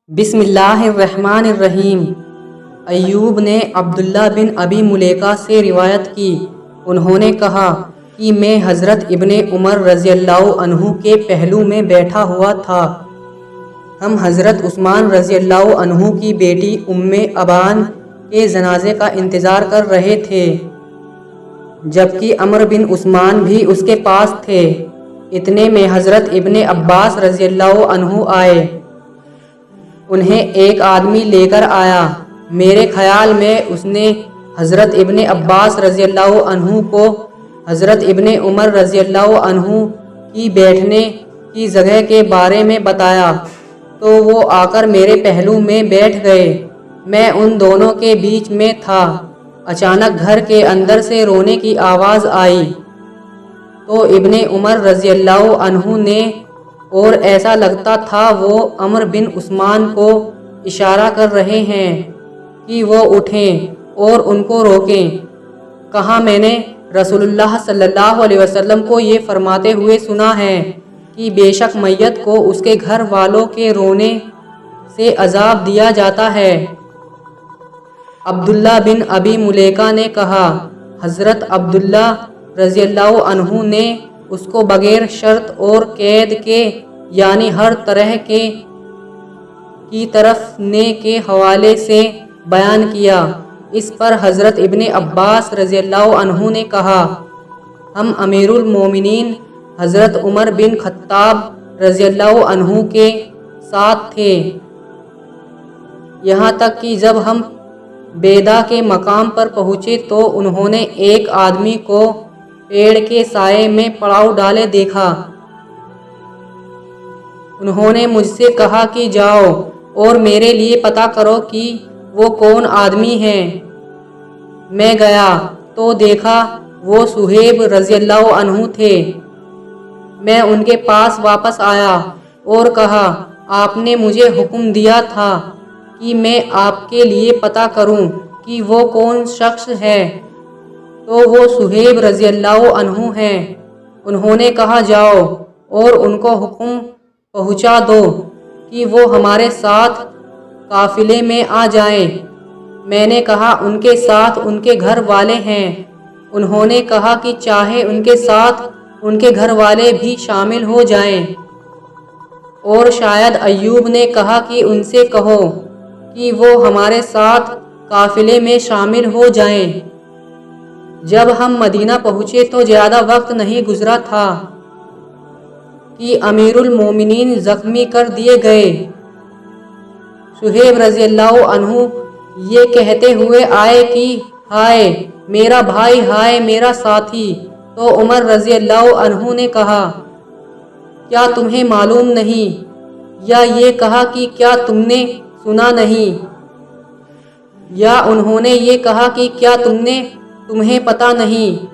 بسم اللہ الرحمن الرحیم۔ ایوب نے عبداللہ بن ابی ملیکہ سے روایت کی، انہوں نے کہا کہ میں حضرت ابن عمر رضی اللہ عنہ کے پہلو میں بیٹھا ہوا تھا۔ ہم حضرت عثمان رضی اللہ عنہ کی بیٹی ام ابان کے جنازے کا انتظار کر رہے تھے، جبکہ عمر بن عثمان بھی اس کے پاس تھے۔ اتنے میں حضرت ابن عباس رضی اللہ عنہ آئے۔ انہیں ایک آدمی لے کر آیا۔ میرے خیال میں اس نے حضرت ابن عباس رضی اللہ عنہ کو حضرت ابن عمر رضی اللہ عنہ کی بیٹھنے کی جگہ کے بارے میں بتایا، تو وہ آ کر میرے پہلو میں بیٹھ گئے۔ میں ان دونوں کے بیچ میں تھا۔ اچانک گھر کے اندر سے رونے کی آواز آئی، تو ابن عمر رضی اللہ عنہ نے، اور ایسا لگتا تھا وہ عمر بن عثمان کو اشارہ کر رہے ہیں کہ وہ اٹھیں اور ان کو روکیں، کہا میں نے رسول اللہ صلی اللہ علیہ وسلم کو یہ فرماتے ہوئے سنا ہے کہ بے شک میت کو اس کے گھر والوں کے رونے سے عذاب دیا جاتا ہے۔ عبداللہ بن ابی ملیکہ نے کہا، حضرت عبداللہ رضی اللہ عنہ نے اس کو بغیر شرط اور قید کے، یعنی ہر طرح کی طرف نے کے حوالے سے بیان کیا۔ اس پر حضرت ابن عباس رضی اللہ عنہ نے کہا، ہم امیر المومنین حضرت عمر بن خطاب رضی اللہ عنہ کے ساتھ تھے، یہاں تک کہ جب ہم بیدا کے مقام پر پہنچے تو انہوں نے ایک آدمی کو پیڑ کے سائے میں پڑاؤ ڈالے دیکھا۔ انہوں نے مجھ سے کہا کہ جاؤ اور میرے لیے پتہ کرو کہ وہ کون آدمی ہیں۔ میں گیا تو دیکھا وہ صہیب رضی اللہ عنہ تھے۔ میں ان کے پاس واپس آیا اور کہا، آپ نے مجھے حکم دیا تھا کہ میں آپ کے لیے پتہ کروں کہ وہ کون شخص ہے، تو وہ صہیب رضی اللہ عنہ ہیں۔ انہوں نے کہا جاؤ اور ان کو حکم پہنچا دو کہ وہ ہمارے ساتھ قافلے میں آ جائیں۔ میں نے کہا ان کے ساتھ ان کے گھر والے ہیں۔ انہوں نے کہا کہ چاہے ان کے ساتھ ان کے گھر والے بھی شامل ہو جائیں، اور شاید ایوب نے کہا کہ ان سے کہو کہ وہ ہمارے ساتھ قافلے میں شامل ہو جائیں۔ جب ہم مدینہ پہنچے تو زیادہ وقت نہیں گزرا تھا کہ امیر المومنین زخمی کر دیے گئے۔ صہیب رضی اللہ عنہ یہ کہتے ہوئے آئے کہ ہائے میرا بھائی، ہائے میرا ساتھی۔ تو عمر رضی اللہ عنہ نے کہا، کیا تمہیں معلوم نہیں؟ یا یہ کہا کہ کیا تم نے سنا نہیں؟ یا انہوں نے یہ کہا کہ کیا تمہیں پتہ نہیں؟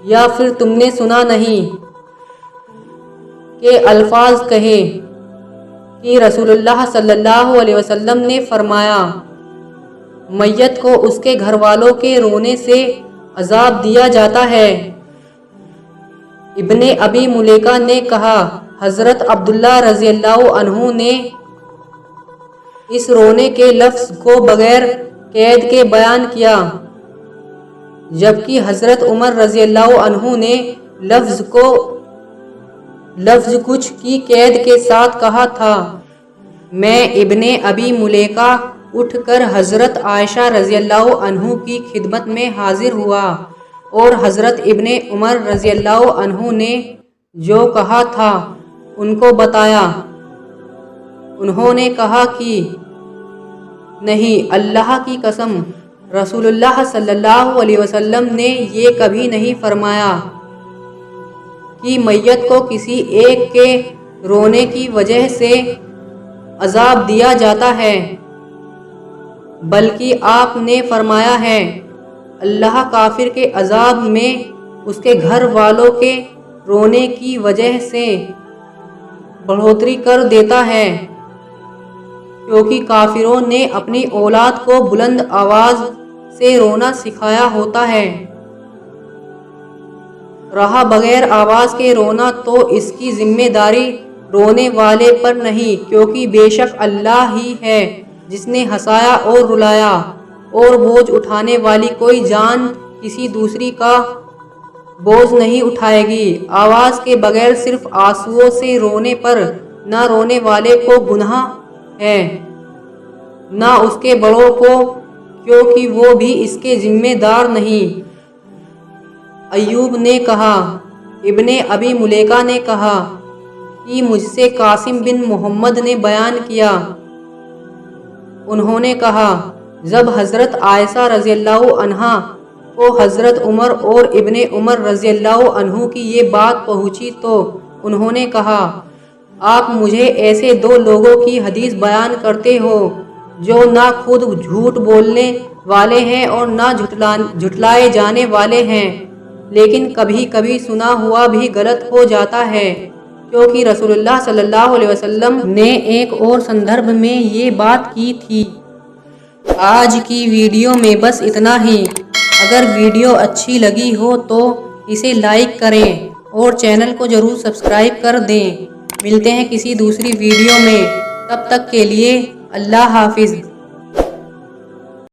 یا پھر تم نے سنا نہیں کہ الفاظ کہے کہ رسول اللہ صلی اللہ علیہ وسلم نے فرمایا، میت کو اس کے گھر والوں کے رونے سے عذاب دیا جاتا ہے۔ ابن ابی ملیکہ نے کہا، حضرت عبداللہ رضی اللہ عنہ نے اس رونے کے لفظ کو بغیر قید کے بیان کیا، جبکہ حضرت عمر رضی اللہ عنہ نے لفظ کچھ کی قید کے ساتھ کہا تھا۔ میں ابن ابی ملیکہ اٹھ کر حضرت عائشہ رضی اللہ عنہ کی خدمت میں حاضر ہوا اور حضرت ابن عمر رضی اللہ عنہ نے جو کہا تھا ان کو بتایا۔ انہوں نے کہا کہ نہیں، اللہ کی قسم، رسول اللہ صلی اللہ علیہ وسلم نے یہ کبھی نہیں فرمایا کہ میت کو کسی ایک کے رونے کی وجہ سے عذاب دیا جاتا ہے، بلکہ آپ نے فرمایا ہے اللہ کافر کے عذاب میں اس کے گھر والوں کے رونے کی وجہ سے بڑھوتری کر دیتا ہے، کیونکہ کافروں نے اپنی اولاد کو بلند آواز سے رونا سکھایا ہوتا ہے۔ رہا بغیر آواز کے رونا تو اس کی ذمہ داری رونے والے پر نہیں، کیونکہ بے شک اللہ ہی ہے جس نے ہنسایا اور رلایا، اور بوجھ اٹھانے والی کوئی جان کسی دوسری کا بوجھ نہیں اٹھائے گی۔ آواز کے بغیر صرف آنسوؤں سے رونے پر نہ رونے والے کو گناہ ہے نہ اس کے بڑوں کو، کیونکہ وہ بھی اس کے ذمہ دار نہیں۔ ایوب نے کہا، ابن ابی ملیکہ نے کہا کہ مجھ سے قاسم بن محمد نے بیان کیا، انہوں نے کہا جب حضرت عائشہ رضی اللہ عنہا کو حضرت عمر اور ابن عمر رضی اللہ عنہ کی یہ بات پہنچی تو انہوں نے کہا، آپ مجھے ایسے دو لوگوں کی حدیث بیان کرتے ہو جو نہ خود جھوٹ بولنے والے ہیں اور نہ جھٹلائے جانے والے ہیں، لیکن کبھی کبھی سنا ہوا بھی غلط ہو جاتا ہے، کیونکہ رسول اللہ صلی اللہ علیہ وسلم نے ایک اور سندربھ میں یہ بات کی تھی۔ آج کی ویڈیو میں بس اتنا ہی۔ اگر ویڈیو اچھی لگی ہو تو اسے لائک کریں اور چینل کو ضرور سبسکرائب کر دیں۔ ملتے ہیں کسی دوسری ویڈیو میں، تب تک کے لیے اللہ حافظ۔